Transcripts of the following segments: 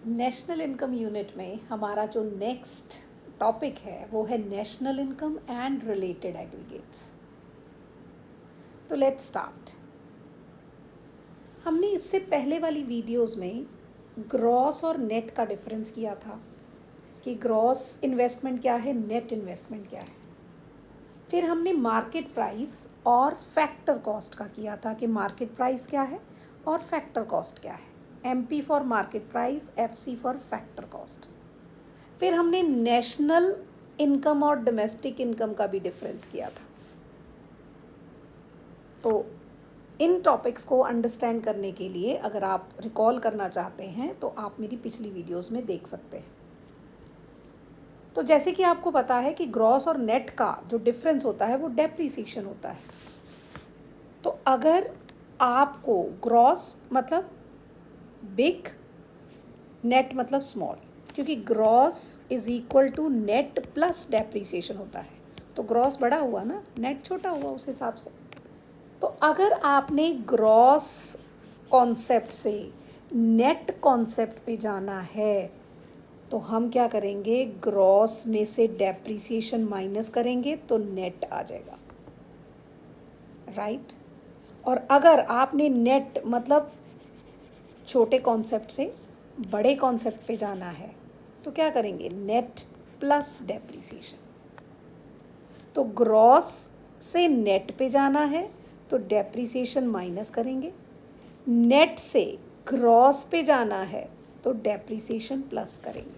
National income unit में हमारा जो नेक्स्ट टॉपिक है वो है national income and related aggregates. तो लेट्स स्टार्ट। हमने इससे पहले वाली वीडियोस में ग्रॉस और नेट का डिफरेंस किया था कि ग्रॉस इन्वेस्टमेंट क्या है, नेट इन्वेस्टमेंट क्या है। फिर हमने मार्केट प्राइस और फैक्टर कॉस्ट का किया था कि मार्केट प्राइस क्या है और फैक्टर कॉस्ट क्या है। MP for market price, FC for factor cost. फिर हमने नेशनल इनकम और डोमेस्टिक इनकम का भी डिफरेंस किया था। तो इन टॉपिक्स को अंडरस्टैंड करने के लिए अगर आप रिकॉल करना चाहते हैं तो आप मेरी पिछली वीडियोस में देख सकते हैं। तो जैसे कि आपको पता है कि ग्रॉस और नेट का जो डिफरेंस होता है वो डेप्रीसिएशन होता है। तो अगर आपको ग्रॉस मतलब बिग, नेट मतलब स्मॉल, क्योंकि gross is equal to net plus depreciation होता है। तो ग्रॉस बड़ा हुआ ना, नेट छोटा हुआ उस हिसाब से। तो अगर आपने ग्रॉस कॉन्सेप्ट से नेट कॉन्सेप्ट पे जाना है तो हम क्या करेंगे, ग्रॉस में से डेप्रीसिएशन माइनस करेंगे तो नेट आ जाएगा, राइट। और अगर आपने नेट मतलब छोटे कॉन्सेप्ट से बड़े कॉन्सेप्ट पे जाना है तो क्या करेंगे, नेट प्लस डेप्रीसिएशन। तो ग्रॉस से नेट पे जाना है तो डेप्रीसिएशन माइनस करेंगे, नेट से ग्रॉस पे जाना है तो डेप्रीसिएशन प्लस करेंगे।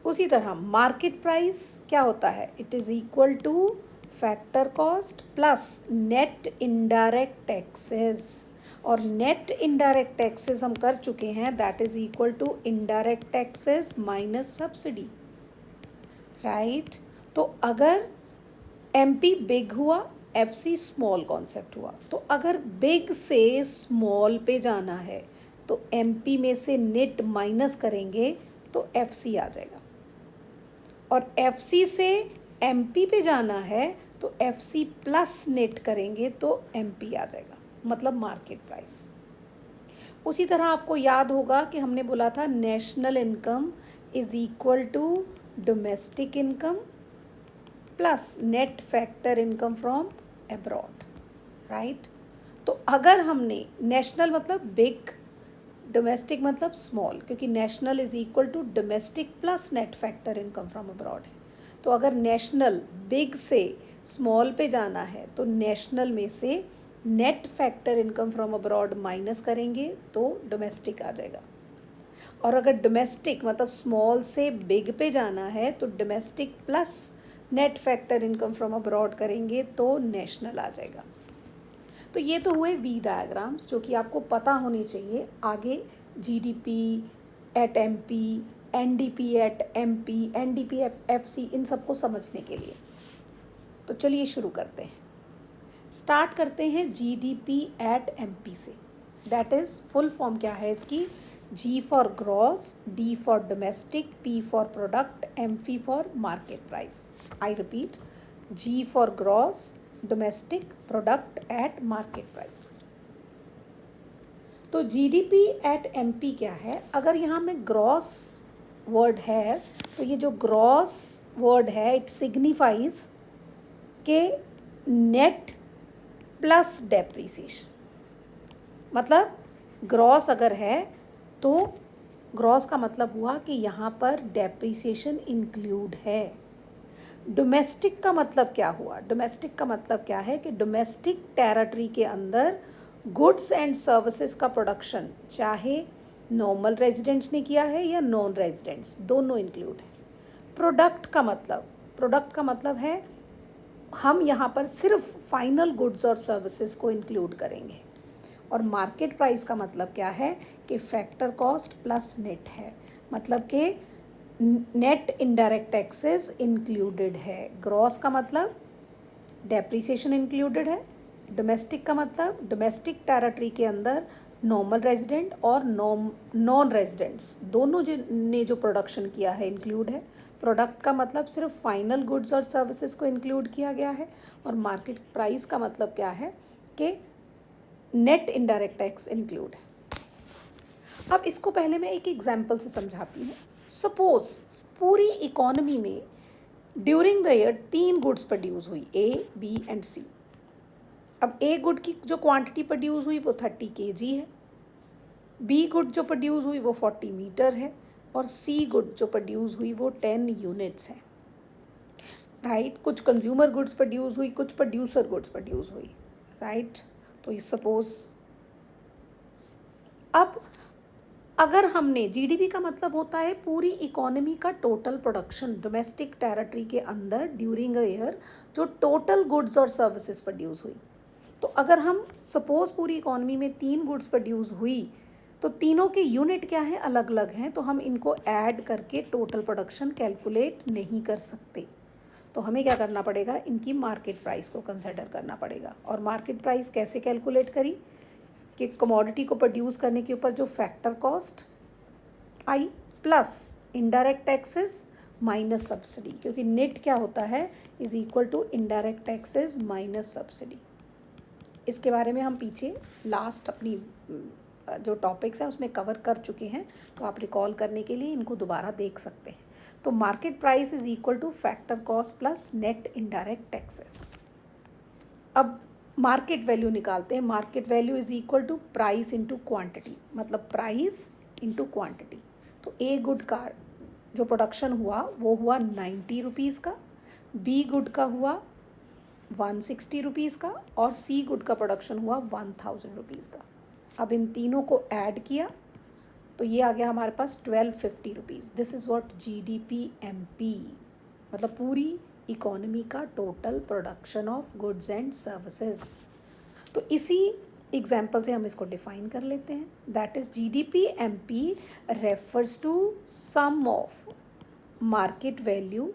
उसी तरह मार्केट प्राइस क्या होता है, it is equal to factor cost plus net indirect taxes. और नेट इनडायरेक्ट टैक्सेस हम कर चुके हैं, that is equal to indirect taxes minus subsidy, right. तो अगर MP बिग हुआ, FC स्मॉल कॉन्सेप्ट हुआ। तो अगर बिग से स्मॉल पे जाना है तो MP में से नेट माइनस करेंगे तो FC आ जाएगा, और FC से MP पे जाना है तो FC प्लस नेट करेंगे तो MP आ जाएगा, मतलब मार्केट प्राइस। उसी तरह आपको याद होगा कि हमने बोला था national income is equal to domestic income plus net factor income from abroad, right. तो अगर हमने नेशनल मतलब बिग, डोमेस्टिक मतलब स्मॉल, क्योंकि national is equal to domestic plus net factor income from abroad है। तो अगर नेशनल बिग से स्मॉल पे जाना है तो नेशनल में से net factor income from abroad minus करेंगे तो डोमेस्टिक आ जाएगा। और अगर डोमेस्टिक मतलब स्मॉल से बिग पे जाना है तो domestic plus net factor income from abroad करेंगे तो नेशनल आ जाएगा। तो ये तो हुए वी डायग्राम्स जो कि आपको पता होने चाहिए आगे GDP at MP, NDP at MP, NDP FC, इन सबको समझने के लिए। तो चलिए शुरू करते हैं। स्टार्ट करते हैं GDP एट MP से। दैट इज़ फुल फॉर्म क्या है इसकी, G for gross, D for domestic, P for product, MP for market price. I repeat, G for gross, domestic, product at market price. तो GDP at MP क्या है, अगर यहाँ में ग्रॉस वर्ड है तो ये जो ग्रॉस वर्ड है इट सिग्निफाइज के नेट प्लस डेप्रीसिएशन। मतलब ग्रॉस अगर है तो ग्रॉस का मतलब हुआ कि यहाँ पर डेप्रीसिएशन इंक्लूड है। डोमेस्टिक का मतलब क्या हुआ, डोमेस्टिक का मतलब क्या है कि डोमेस्टिक टेरिटरी के अंदर गुड्स एंड सर्विसेज का प्रोडक्शन चाहे नॉर्मल रेजिडेंट्स ने किया है या नॉन रेजिडेंट्स, दोनों इंक्लूड है। प्रोडक्ट का मतलब है हम यहाँ पर सिर्फ फाइनल गुड्स और सर्विसेज को इंक्लूड करेंगे। और मार्केट प्राइस का मतलब क्या है कि फैक्टर कॉस्ट प्लस नेट है, मतलब कि नेट इनडायरेक्ट टैक्सेस इंक्लूडेड है। ग्रॉस का मतलब डेप्रीसिएशन इंक्लूडेड है। डोमेस्टिक का मतलब डोमेस्टिक टेरिटरी के अंदर नॉर्मल रेजिडेंट और नॉन रेजिडेंट्स दोनों ने जो प्रोडक्शन किया है इंक्लूड है। प्रोडक्ट का मतलब सिर्फ फाइनल गुड्स और सर्विसेज को इंक्लूड किया गया है। और मार्केट प्राइस का मतलब क्या है कि नेट इनडायरेक्ट टैक्स इंक्लूड है। अब इसको पहले मैं एक एग्जाम्पल से समझाती हूँ. सपोज पूरी इकोनॉमी में during the year 3 goods produce हुई, ए, बी एंड सी. अब ए गुड की जो क्वांटिटी प्रोड्यूस हुई वो 30 kg है, बी गुड जो प्रोड्यूस हुई वो 40 मीटर है, और सी गुड जो प्रोड्यूस हुई वो 10 यूनिट्स है. राइट, कुछ कंज्यूमर गुड्स प्रोड्यूस हुई, कुछ प्रोड्यूसर गुड्स प्रोड्यूस हुई. राइट, तो ये सपोज. अब अगर हमने जीडीपी का मतलब होता है पूरी इकोनॉमी का टोटल प्रोडक्शन डोमेस्टिक टेरिटरी के अंदर ड्यूरिंग अ ईयर जो टोटल गुड्स और सर्विसेज प्रोड्यूस हुई. तो अगर हम सपोज पूरी इकोनॉमी में 3 गुड्स प्रोड्यूस हुई तो तीनों के यूनिट क्या हैं, अलग अलग हैं, तो हम इनको ऐड करके टोटल प्रोडक्शन कैलकुलेट नहीं कर सकते. तो हमें क्या करना पड़ेगा, इनकी मार्केट प्राइस को कंसिडर करना पड़ेगा. और मार्केट प्राइस कैसे कैलकुलेट करी कि कमोडिटी को प्रोड्यूस करने के ऊपर जो फैक्टर कॉस्ट आई plus indirect taxes minus subsidy, क्योंकि नेट क्या होता है is equal to indirect taxes minus subsidy. इसके बारे में हम पीछे लास्ट अपनी जो टॉपिक्स हैं उसमें कवर कर चुके हैं, तो आप रिकॉल करने के लिए इनको दोबारा देख सकते हैं. तो market price is equal to factor cost plus net indirect taxes. अब मार्केट वैल्यू निकालते हैं. Market value is equal to price into quantity, मतलब प्राइस इंटू क्वांटिटी. तो ए गुड का जो प्रोडक्शन हुआ वो हुआ 90 रुपीज़ का, बी गुड का हुआ 160 रुपीज़ का, और सी गुड का प्रोडक्शन हुआ 1000 रुपीज़ का. अब इन तीनों को ऐड किया तो ये आ गया हमारे पास 1250 rupees. This is what GDP-MP, मतलब पूरी इकोनॉमी का total production of goods and services. तो इसी एग्जाम्पल से हम इसको डिफाइन कर लेते हैं. That is GDP-MP refers to sum of market value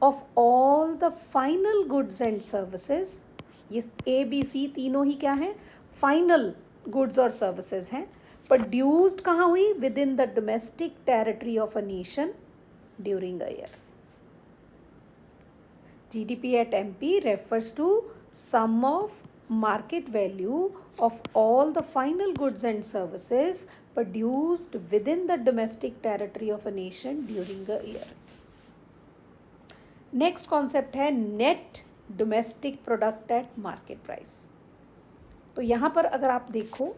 of all the final goods and services. ये ABC तीनों ही क्या हैं, फाइनल गुड्स और सर्विसेज हैं. प्रोड्यूस्ड कहाँ हुई, within the domestic territory of a nation during a year. GDP-MP refers to sum of market value of all the final goods and services produced within the domestic territory of a nation during a year. Next concept है net domestic product at market price. तो यहाँ पर अगर आप देखो,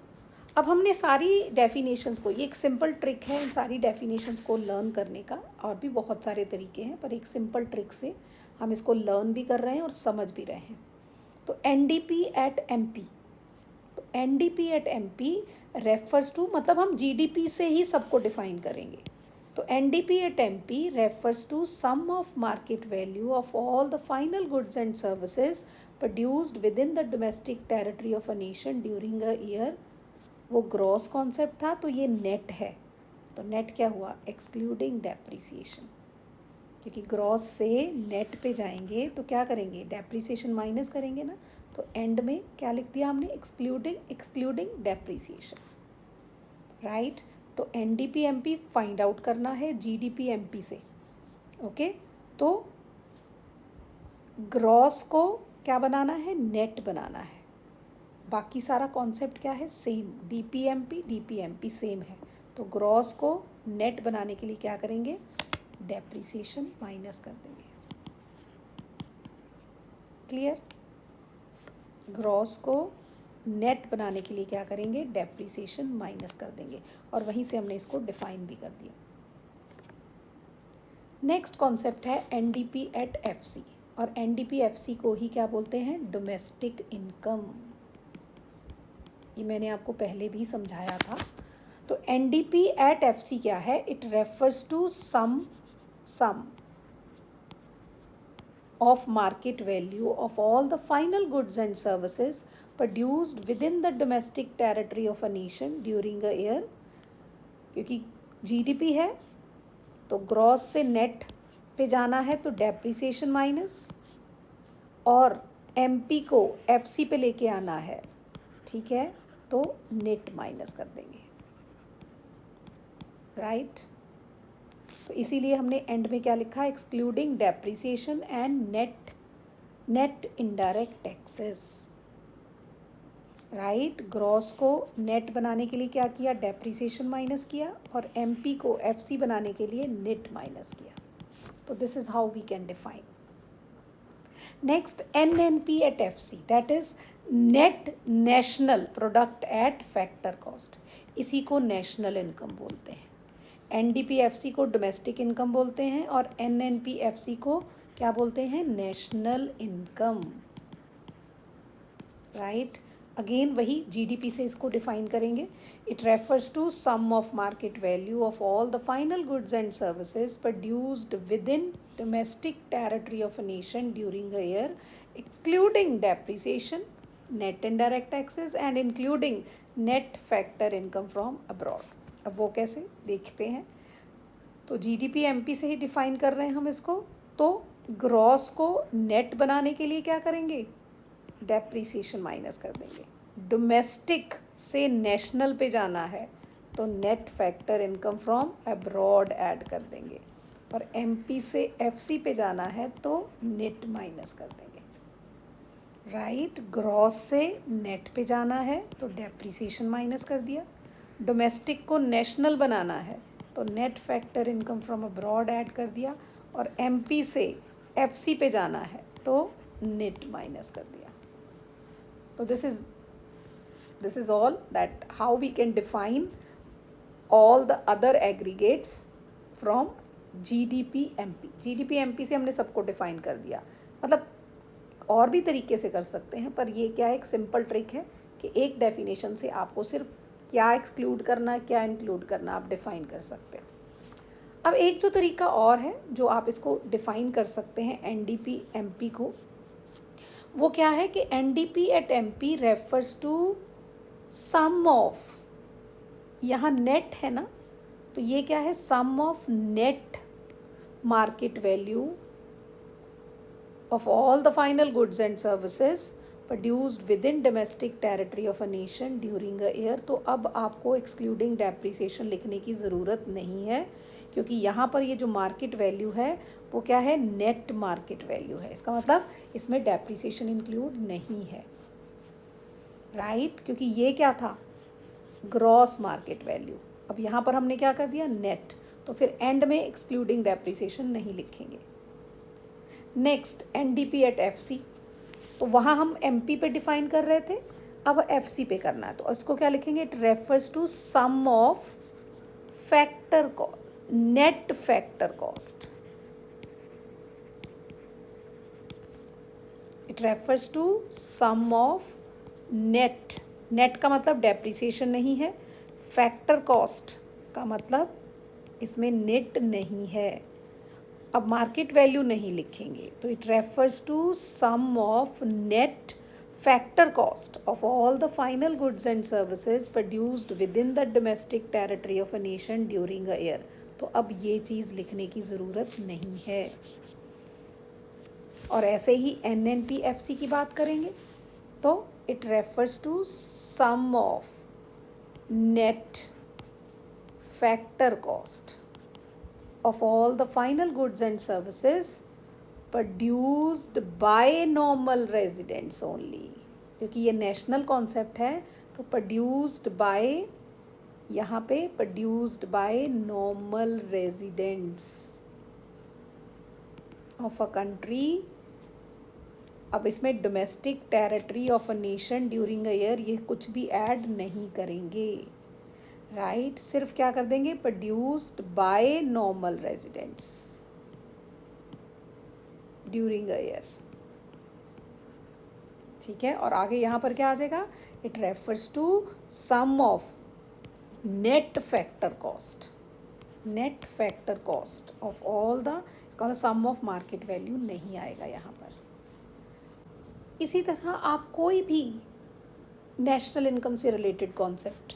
अब हमने सारी डेफिनेशंस को, ये एक सिंपल ट्रिक है इन सारी डेफिनेशंस को लर्न करने का, और भी बहुत सारे तरीके हैं पर एक सिंपल ट्रिक से हम इसको लर्न भी कर रहे हैं और समझ भी रहे हैं. तो NDP-MP, तो NDP-MP रेफर्स टू, मतलब हम GDP से ही सबको डिफाइन करेंगे. तो NDP-MP refers to sum of market value of all the final goods and services produced within the domestic territory of a nation during a year. वो gross concept था, तो ये नेट है. तो नेट क्या हुआ, एक्सक्लूडिंग डेप्रिसिएशन, क्योंकि gross से नेट पे जाएंगे तो क्या करेंगे, डेप्रिसिएशन माइनस करेंगे ना. तो एंड में क्या लिख दिया हमने, एक्सक्लूडिंग डेप्रिसिएशन. राइट, तो NDP-MP फाइंड आउट करना है GDP-MP से. ओके, तो ग्रॉस को क्या बनाना है, नेट बनाना है. बाकी सारा कॉन्सेप्ट क्या है, सेम. DP-MP सेम है. तो ग्रॉस को नेट बनाने के लिए क्या करेंगे, डेप्रिसिएशन माइनस कर देंगे. क्लियर, ग्रॉस को नेट बनाने के लिए क्या करेंगे, डेप्रिसिएशन माइनस कर देंगे, और वहीं से हमने इसको डिफाइन भी कर दिया. नेक्स्ट कॉन्सेप्ट है NDP-FC, और NDP-FC को ही क्या बोलते हैं, डोमेस्टिक इनकम. ये मैंने आपको पहले भी समझाया था. तो NDP-FC क्या है, it refers to sum of market value of all the final goods and services produced within the domestic territory of a nation during a year. क्योंकि GDP है तो ग्रॉस से नेट पे जाना है, तो डेप्रिसिएशन माइनस, और MP को FC पे लेके आना है. ठीक है, तो नेट माइनस कर देंगे. राइट, तो इसीलिए हमने एंड में क्या लिखा, excluding depreciation and net indirect taxes. Right. Gross को नेट बनाने के लिए क्या किया, डेप्रिसिएशन माइनस किया, और एमपी को एफसी बनाने के लिए नेट माइनस किया। तो this is how we can define. Next NNP at FC, that is net national product at factor cost. इसी को नेशनल इनकम बोलते हैं। एनडीपीएफसी को डोमेस्टिक इनकम बोलते हैं और एनएनपीएफसी को क्या बोलते हैं, नेशनल इनकम। राइट। अगेन वही जीडीपी से इसको डिफाइन करेंगे। It refers to sum of market value of all the final goods and services produced within domestic territory of a nation during a year, excluding depreciation, net indirect taxes and including net factor income from abroad. अब वो कैसे देखते हैं। तो GDP MP से ही define कर रहे हैं हम इसको। तो ग्रॉस को नेट बनाने के लिए क्या करेंगे, डेप्रिसिएशन माइनस कर देंगे। डोमेस्टिक से नेशनल पे जाना है तो net factor income from abroad add कर देंगे, और एमपी से एफसी पे जाना है तो नेट माइनस कर देंगे। राइट। ग्रॉस से नेट पे जाना है तो डेप्रिसिएशन माइनस कर दिया। डोमेस्टिक को नेशनल बनाना है तो net factor income from abroad add कर दिया, और एमपी से एफसी पे जाना है तो नेट माइनस कर दिया। So this is all that how we can define all the other aggregates from GDP MP। GDP MP से हमने सबको डिफाइन कर दिया। मतलब और भी तरीके से कर सकते हैं, पर ये क्या एक सिंपल ट्रिक है कि एक डेफिनेशन से आपको सिर्फ क्या एक्सक्लूड करना क्या इंक्लूड करना आप डिफाइन कर सकते हैं। अब एक जो तरीका और है जो आप इसको डिफाइन कर सकते हैं एनडीपी एमपी को, वो क्या है कि NDP at MP refers to sum of, यहाँ नेट है ना, तो ये क्या है, sum of net market value of all the final goods and services produced within domestic territory of a nation during a year. तो अब आपको एक्सक्लूडिंग डेप्रिसिएशन लिखने की ज़रूरत नहीं है, क्योंकि यहाँ पर ये जो मार्केट वैल्यू है वो क्या है, नेट मार्केट वैल्यू है। इसका मतलब इसमें डेप्रिसिएशन इंक्लूड नहीं है। राइट। क्योंकि ये क्या था, ग्रॉस मार्केट वैल्यू। अब यहाँ पर हमने क्या कर दिया, नेट, तो फिर एंड में एक्सक्लूडिंग डेप्रिसिएशन नहीं लिखेंगे। नेक्स्ट एनडीपी एट एफसी, तो वहाँ हम एमपी पे डिफाइन कर रहे थे, अब एफसी पे करना है, तो इसको क्या लिखेंगे, it refers to sum of factor cost, net factor cost. It refers to sum of net, net का मतलब डेप्रिसिएशन नहीं है, फैक्टर कॉस्ट का मतलब इसमें नेट नहीं है। अब मार्केट वैल्यू नहीं लिखेंगे, तो it refers to sum of net factor cost of all the final goods and services produced within the domestic territory of a nation during a year. तो अब ये चीज़ लिखने की ज़रूरत नहीं है। और ऐसे ही एनएनपीएफसी की बात करेंगे तो it refers to sum of net factor cost of all the final goods and services produced by normal residents only, क्योंकि ये नेशनल कॉन्सेप्ट है तो produced by, यहाँ पे produced by normal residents of a country। अब इसमें domestic territory of a nation during a year ये कुछ भी ऐड नहीं करेंगे। राइट। सिर्फ क्या कर देंगे, produced by normal residents during a year. ठीक है। और आगे यहाँ पर क्या आ जाएगा, it refers to sum of net factor cost, net factor cost of all the, इसका मतलब सम ऑफ मार्केट वैल्यू नहीं आएगा यहाँ पर। इसी तरह आप कोई भी नेशनल इनकम से रिलेटेड कॉन्सेप्ट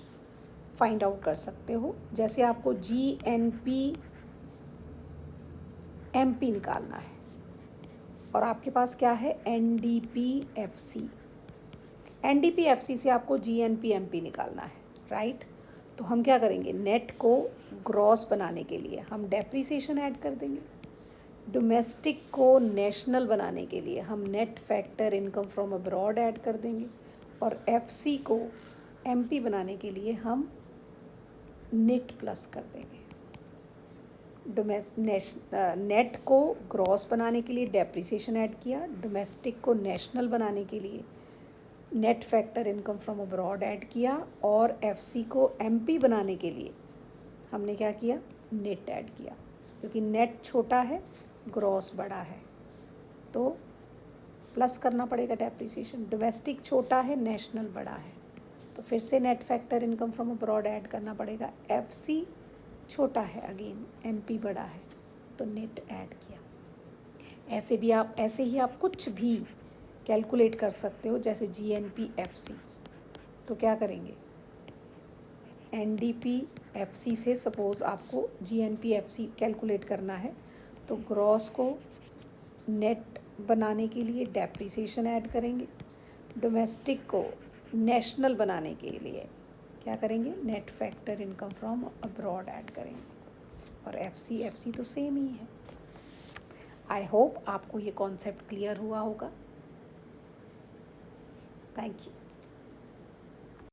फाइंड आउट कर सकते हो। जैसे आपको जीएनपी एमपी निकालना है और आपके पास क्या है, एनडीपीएफसी। एनडीपीएफसी से आपको जीएनपी एमपी निकालना है। राइट। तो हम क्या करेंगे, नेट को ग्रॉस बनाने के लिए हम डेप्रिसिएशन ऐड कर देंगे, डोमेस्टिक को नेशनल बनाने के लिए हम net factor income from abroad add कर देंगे, और FC को MP बनाने के लिए हम नेट प्लस कर देंगे। नेट को ग्रॉस बनाने के लिए डेप्रिसिएशन ऐड किया, डोमेस्टिक को नेशनल बनाने के लिए net factor income from abroad add किया, और FC को MP बनाने के लिए हमने क्या किया, नेट ऐड किया। क्योंकि नेट छोटा है, ग्रॉस बड़ा है, तो प्लस करना पड़ेगा डेप्रिसिएशन। डोमेस्टिक छोटा है, नेशनल बड़ा है, तो फिर से net factor income from abroad add करना पड़ेगा। FC छोटा है, अगेन MP बड़ा है, तो नेट ऐड किया। ऐसे ही आप कुछ भी कैलकुलेट कर सकते हो, जैसे GNP FC। तो क्या करेंगे, NDP FC से सपोज़ आपको GNP FC कैलकुलेट करना है, तो ग्रॉस को नेट बनाने के लिए डेप्रिसिएशन ऐड करेंगे, डोमेस्टिक को नेशनल बनाने के लिए क्या करेंगे, net factor income from abroad add करेंगे, और FC तो सेम ही है। आई होप आपको ये कॉन्सेप्ट क्लियर हुआ होगा। Thank you.